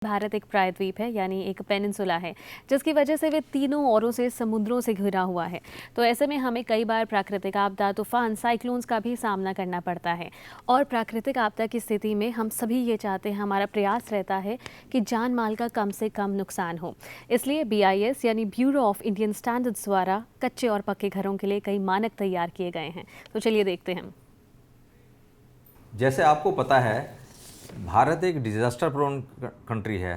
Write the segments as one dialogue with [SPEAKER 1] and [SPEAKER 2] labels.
[SPEAKER 1] भारत एक प्रायद्वीप है, यानी एक पेनिनसुला है, जिसकी वजह से वे तीनों ओरों से समुद्रों से घिरा हुआ है। तो ऐसे में हमें कई बार प्राकृतिक आपदा, तूफान, साइक्लोन्स का भी सामना करना पड़ता है। और प्राकृतिक आपदा की स्थिति में हम सभी ये चाहते हैं, हमारा प्रयास रहता है कि जान माल का कम से कम नुकसान हो। इसलिए BIS यानी ब्यूरो ऑफ इंडियन स्टैंडर्ड्स द्वारा कच्चे और पक्के घरों के लिए कई मानक तैयार किए गए हैं। तो चलिए देखते हैं।
[SPEAKER 2] जैसे आपको पता है, भारत एक डिज़ास्टर प्रोन कंट्री है।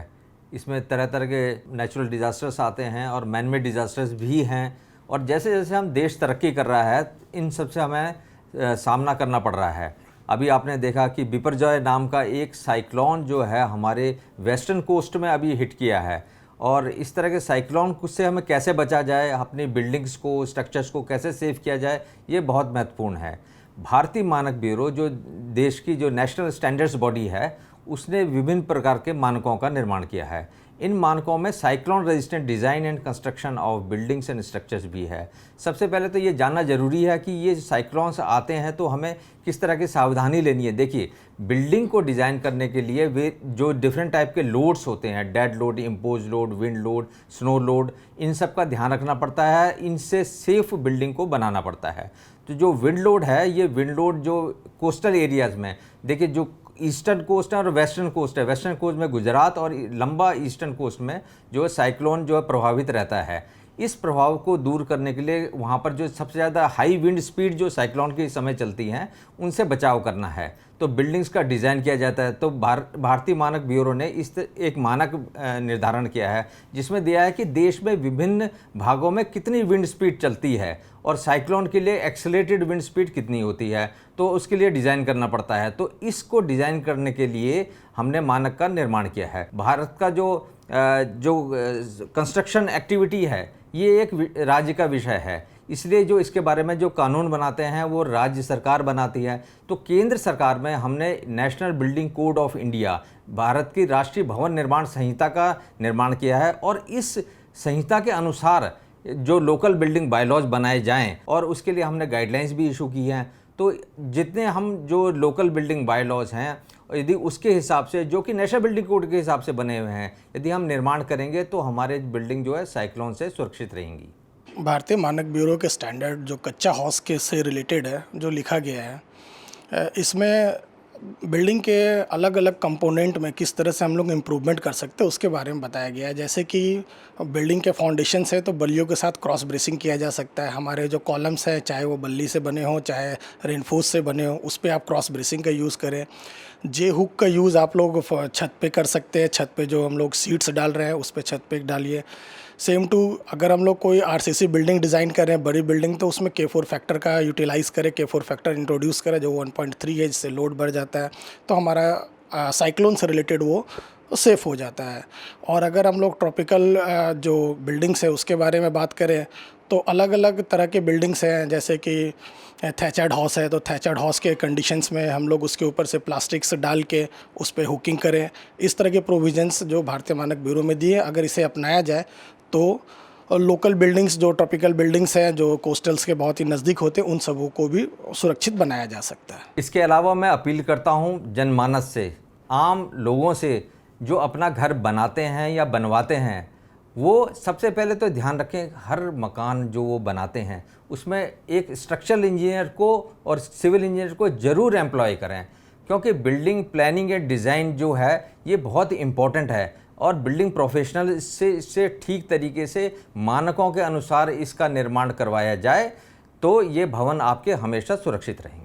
[SPEAKER 2] इसमें तरह तरह के नेचुरल डिज़ास्टर्स आते हैं और मैन मेड डिज़ास्टर्स भी हैं। और जैसे जैसे हम देश तरक्की कर रहा है, इन सब से हमें सामना करना पड़ रहा है। अभी आपने देखा कि बिपरजॉय नाम का एक साइक्लोन जो है हमारे वेस्टर्न कोस्ट में अभी हिट किया है। और इस तरह के साइक्लोन से हमें कैसे बचा जाए, अपनी बिल्डिंग्स को, स्ट्रक्चर्स को कैसे सेव किया जाए, ये बहुत महत्वपूर्ण है। भारतीय मानक ब्यूरो जो देश की जो नेशनल स्टैंडर्ड्स बॉडी है, उसने विभिन्न प्रकार के मानकों का निर्माण किया है। इन मानकों में cyclone resistant design and construction of buildings and structures भी है। सबसे पहले तो ये जानना ज़रूरी है कि ये साइक्लोन्स आते हैं तो हमें किस तरह की सावधानी लेनी है। देखिए, बिल्डिंग को डिज़ाइन करने के लिए वे जो डिफरेंट टाइप के लोड्स होते हैं, dead load, impose load, wind load, snow load, इन सब का ध्यान रखना पड़ता है। इनसे सेफ बिल्डिंग को बनाना पड़ता है। तो जो विंड लोड है, ये विंड लोड जो कोस्टल एरियाज़ में, देखिए जो ईस्टर्न कोस्ट है और वेस्टर्न कोस्ट है, वेस्टर्न कोस्ट में गुजरात और लंबा ईस्टर्न कोस्ट में जो साइक्लोन जो है प्रभावित रहता है। इस प्रभाव को दूर करने के लिए वहाँ पर जो सबसे ज़्यादा हाई विंड स्पीड जो साइक्लोन के समय चलती हैं, उनसे बचाव करना है। तो बिल्डिंग्स का डिज़ाइन किया जाता है। तो भारतीय मानक ब्यूरो ने इस एक मानक निर्धारण किया है, जिसमें दिया है कि देश में विभिन्न भागों में कितनी विंड स्पीड चलती है और साइक्लोन के लिए एक्सेलरेटेड विंड स्पीड कितनी होती है, तो उसके लिए डिज़ाइन करना पड़ता है। तो इसको डिज़ाइन करने के लिए हमने मानक का निर्माण किया है। भारत का जो कंस्ट्रक्शन एक्टिविटी है, ये एक राज्य का विषय है, इसलिए जो इसके बारे में जो कानून बनाते हैं वो राज्य सरकार बनाती है। तो केंद्र सरकार में हमने national building code of India, Bharat की राष्ट्रीय भवन निर्माण संहिता का निर्माण किया है। और इस संहिता के अनुसार जो लोकल बिल्डिंग बायलॉज बनाए जाएं, और उसके लिए हमने गाइडलाइंस भी इशू की हैं। तो जितने हम जो लोकल बिल्डिंग बायलॉज हैं, यदि उसके हिसाब से, जो कि नेशनल बिल्डिंग कोड के हिसाब से बने हुए हैं, यदि हम निर्माण करेंगे तो हमारे बिल्डिंग जो है साइक्लोन से सुरक्षित रहेंगी।
[SPEAKER 3] भारतीय मानक ब्यूरो के स्टैंडर्ड जो कच्चा हाउस के से रिलेटेड है, जो लिखा गया है, इसमें बिल्डिंग के अलग अलग कंपोनेंट में किस तरह से हम लोग इम्प्रूवमेंट कर सकते हैं उसके बारे में बताया गया है। जैसे कि बिल्डिंग के फाउंडेशन है तो बल्लियों के साथ क्रॉस ब्रेसिंग किया जा सकता है। हमारे जो कॉलम्स है, चाहे वो बल्ली से बने हों चाहे रेनफोर्स से बने हों, उस पर आप क्रॉस ब्रेसिंग का यूज़ करें। जे हुक का यूज़ आप लोग छत पे कर सकते हैं। छत पे जो हम लोग सीट्स डाल रहे हैं, उस पर छत पे डालिए। सेम टू, अगर हम लोग कोई RCC बिल्डिंग डिज़ाइन कर रहे हैं, बड़ी बिल्डिंग, तो उसमें K4 फैक्टर का यूटिलाइज़ करें, K4 फैक्टर इंट्रोड्यूस करें, जो 1.3 है, जिससे लोड बढ़ जाता है। तो हमारा साइक्लोन से रिलेटेड वो सेफ़ हो जाता है। और अगर हम लोग ट्रॉपिकल जो बिल्डिंग्स है उसके बारे में बात करें, तो अलग अलग तरह के बिल्डिंग्स हैं। जैसे कि थैचर्ड हाउस है, तो थैचर्ड हाउस के कंडीशंस में हम लोग उसके ऊपर से प्लास्टिक्स डाल के उस पर हुकिंग करें। इस तरह के प्रोविजंस जो भारतीय मानक ब्यूरो में दिए, अगर इसे अपनाया जाए तो लोकल बिल्डिंग्स, जो ट्रॉपिकल बिल्डिंग्स हैं, जो कोस्टल्स के बहुत ही नज़दीक होते हैं, उन सबों को भी सुरक्षित बनाया जा सकता है।
[SPEAKER 2] इसके अलावा मैं अपील करता हूँ जनमानस से, आम लोगों से, जो अपना घर बनाते हैं या बनवाते हैं, वो सबसे पहले तो ध्यान रखें, हर मकान जो वो बनाते हैं उसमें एक स्ट्रक्चरल इंजीनियर को और सिविल इंजीनियर को ज़रूर एम्प्लॉय करें। क्योंकि बिल्डिंग प्लानिंग एंड डिज़ाइन जो है ये बहुत इम्पॉर्टेंट है। और बिल्डिंग प्रोफेशनल इससे ठीक तरीके से मानकों के अनुसार इसका निर्माण करवाया जाए, तो ये भवन आपके हमेशा सुरक्षित रहेंगे।